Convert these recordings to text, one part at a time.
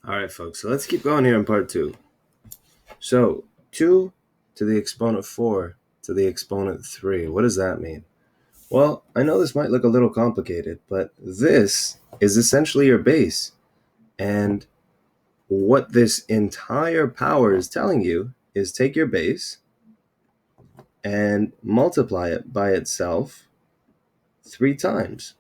All right, folks, so let's keep going here in part 2. So 2 to the exponent 4 to the exponent 3. What does that mean? Well, I know this might look a little complicated, but this is essentially your base. And what this entire power is telling you is take your base and multiply it by itself 3 times.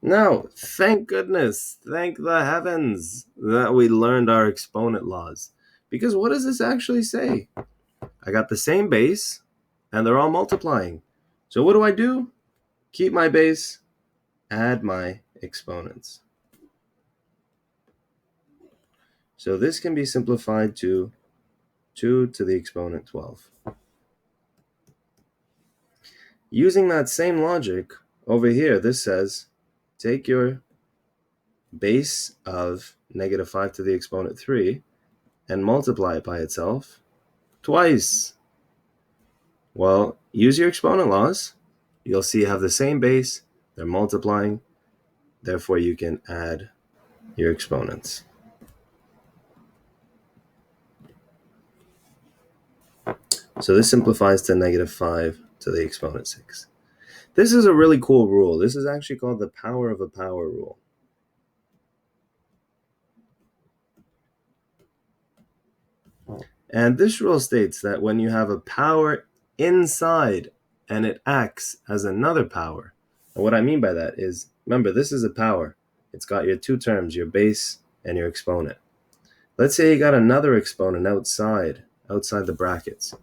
Now, thank goodness, thank the heavens that we learned our exponent laws. Because what does this actually say? I got the same base, and they're all multiplying. So what do? Keep my base, add my exponents. So this can be simplified to 2 to the exponent 12. Using that same logic, over here, this says, take your base of negative 5 to the exponent 3 and multiply it by itself twice. Well, use your exponent laws. You'll see you have the same base. They're multiplying. Therefore, you can add your exponents. So this simplifies to negative 5 to the exponent 6. This is a really cool rule. This is actually called the power of a power rule. And this rule states that when you have a power inside and it acts as another power, and what I mean by that is, remember, this is a power. It's got your two terms, your base and your exponent. Let's say you got another exponent outside the brackets.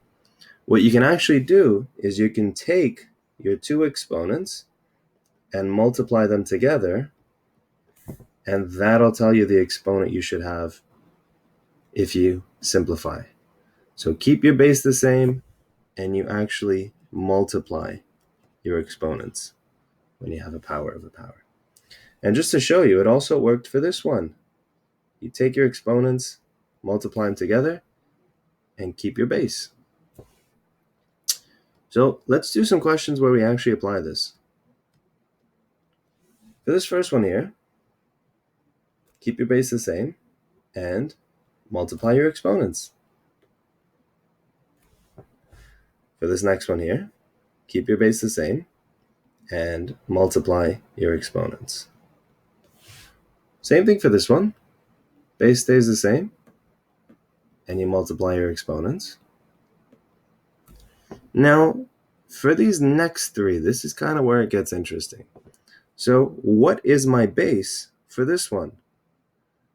What you can actually do is you can take your two exponents and multiply them together, and that'll tell you the exponent you should have if you simplify. So keep your base the same, and you actually multiply your exponents when you have a power of a power. And just to show you, it also worked for this one. You take your exponents, multiply them together, and keep your base. So let's do some questions where we actually apply this. For this first one here, keep your base the same and multiply your exponents. For this next one here, keep your base the same and multiply your exponents. Same thing for this one. Base stays the same and you multiply your exponents. Now, for these next three, this is kind of where it gets interesting. So what is my base for this one?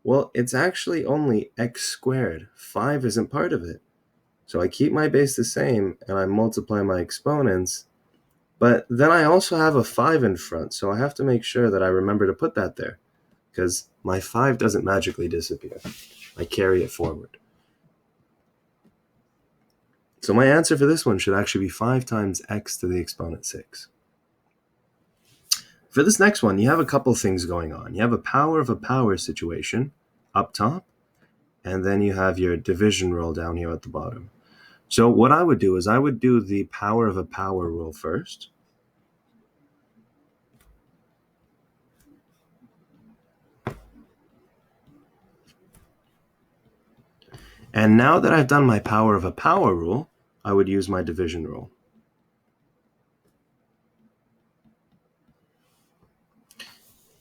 Well, it's actually only x squared. 5 isn't part of it. So I keep my base the same and I multiply my exponents, but then I also have a 5 in front, so I have to make sure that I remember to put that there because my 5 doesn't magically disappear. I carry it forward. So my answer for this one should actually be 5 times x to the exponent 6. For this next one, you have a couple things going on. You have a power of a power situation up top, and then you have your division rule down here at the bottom. So what I would do is I would do the power of a power rule first. And now that I've done my power of a power rule, I would use my division rule.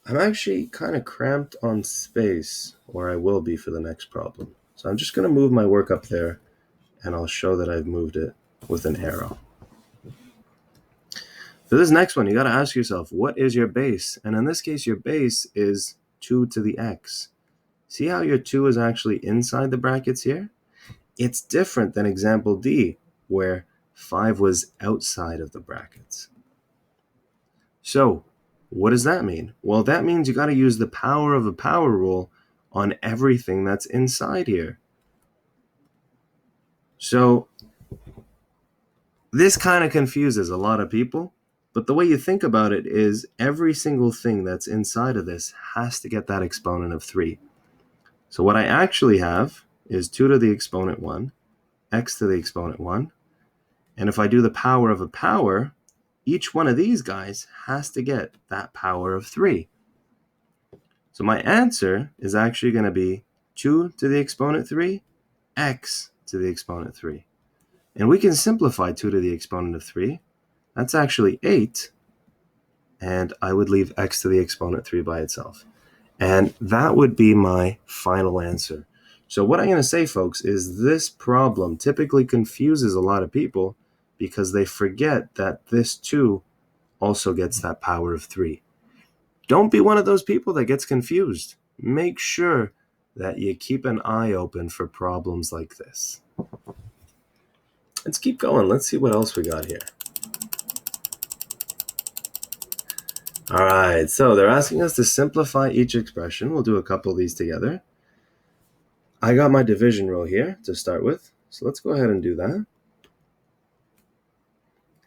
I'm actually kind of cramped on space, or I will be for the next problem. So I'm just going to move my work up there, and I'll show that I've moved it with an arrow. For this next one, you got to ask yourself, what is your base? And in this case, your base is 2 to the x. See how your 2 is actually inside the brackets here? It's different than example D, where 5 was outside of the brackets. So, what does that mean? Well, that means you got to use the power of a power rule on everything that's inside here. So, this kind of confuses a lot of people, but the way you think about it is every single thing that's inside of this has to get that exponent of 3. So what I actually have is 2 to the exponent 1, x to the exponent 1, and if I do the power of a power, each one of these guys has to get that power of 3. So my answer is actually going to be 2 to the exponent 3, x to the exponent 3. And we can simplify 2 to the exponent of 3. That's actually 8. And I would leave x to the exponent 3 by itself. And that would be my final answer. So what I'm going to say, folks, is this problem typically confuses a lot of people because they forget that this 2 also gets that power of 3. Don't be one of those people that gets confused. Make sure that you keep an eye open for problems like this. Let's keep going. Let's see what else we got here. All right, so they're asking us to simplify each expression. We'll do a couple of these together. I got my division rule here to start with, so let's go ahead and do that.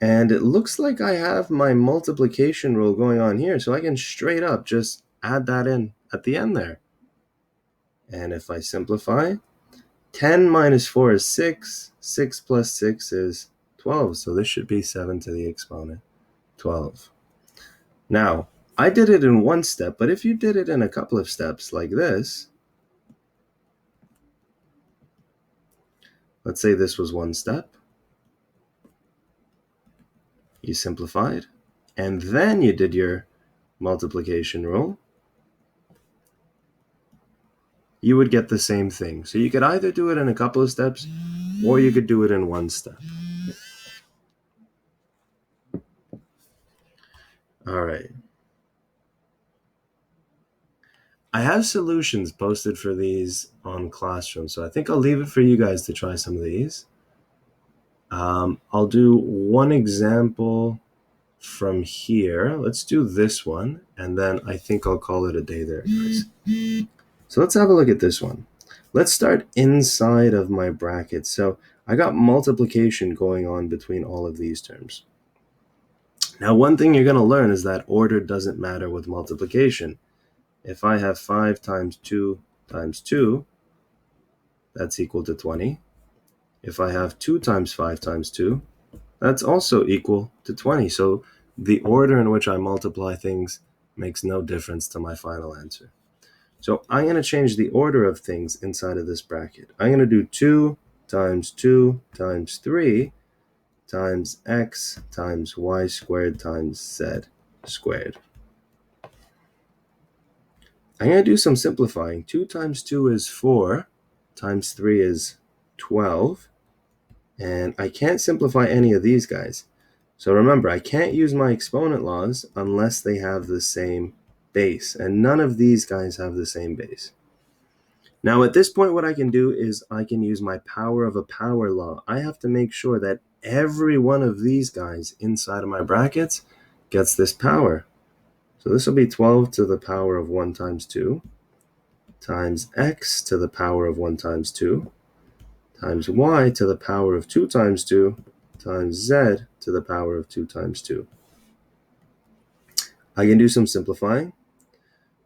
And it looks like I have my multiplication rule going on here, so I can straight up just add that in at the end there. And if I simplify, 10 minus 4 is 6, 6 plus 6 is 12, so this should be 7 to the exponent 12. Now, I did it in one step, but if you did it in a couple of steps like this, let's say this was one step, you simplified, and then you did your multiplication rule, you would get the same thing. So you could either do it in a couple of steps, or you could do it in one step. All right. I have solutions posted for these on Classroom, so I think I'll leave it for you guys to try some of these. I'll do one example from here. Let's do this one, and then I think I'll call it a day there, guys. So let's have a look at this one. Let's start inside of my bracket. So I got multiplication going on between all of these terms. Now, one thing you're going to learn is that order doesn't matter with multiplication. If I have 5 times 2 times 2, that's equal to 20. If I have 2 times 5 times 2, that's also equal to 20. So the order in which I multiply things makes no difference to my final answer. So I'm going to change the order of things inside of this bracket. I'm going to do 2 times 2 times 3 times x times y squared times z squared. I'm going to do some simplifying. 2 times 2 is 4, times 3 is 12, and I can't simplify any of these guys. So remember, I can't use my exponent laws unless they have the same base, and none of these guys have the same base. Now at this point, what I can do is I can use my power of a power law. I have to make sure that every one of these guys inside of my brackets gets this power. So this will be 12 to the power of 1 times 2 times x to the power of 1 times 2 times y to the power of 2 times 2 times z to the power of 2 times 2. I can do some simplifying.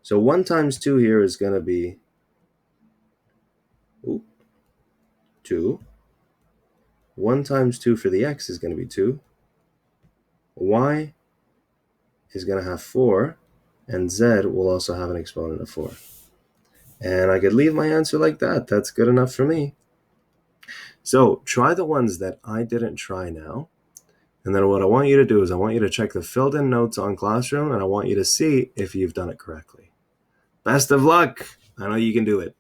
So 1 times 2 here is going to be 2. 1 times 2 for the x is going to be 2. Y is going to have 4, and z will also have an exponent of 4. And I could leave my answer like that. That's good enough for me. So try the ones that I didn't try now. And then what I want you to do is I want you to check the filled in notes on Classroom, and I want you to see if you've done it correctly. Best of luck. I know you can do it.